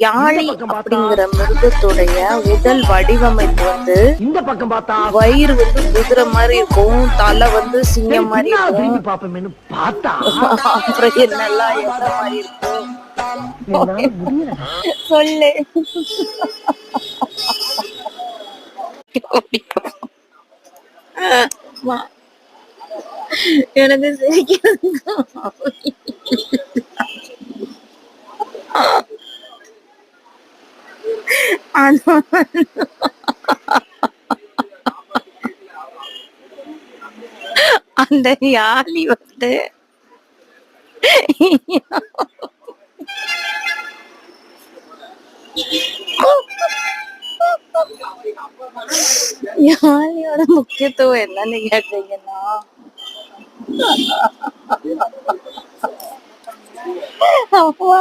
யாழி அப்படிங்கிற மிருகத்துடைய உடல் வடிவமைப்பு வந்து இந்த பக்கம் பார்த்தா வயிறு வந்து குதிரை மாதிரி இருக்கும், தலை வந்து சிங்கம் மாதிரி இருக்கும், பாப்போம்னு பார்த்தா அப்புறம் என்னெல்லாம் எந்த மாதிரி இருக்கும் சொல்லு. எனக்கு சிரிக்கிறது அந்த யாழி வந்து யாழியோட முக்கியத்துவம் என்னன்னு கேட்டீங்கன்னா, அப்பா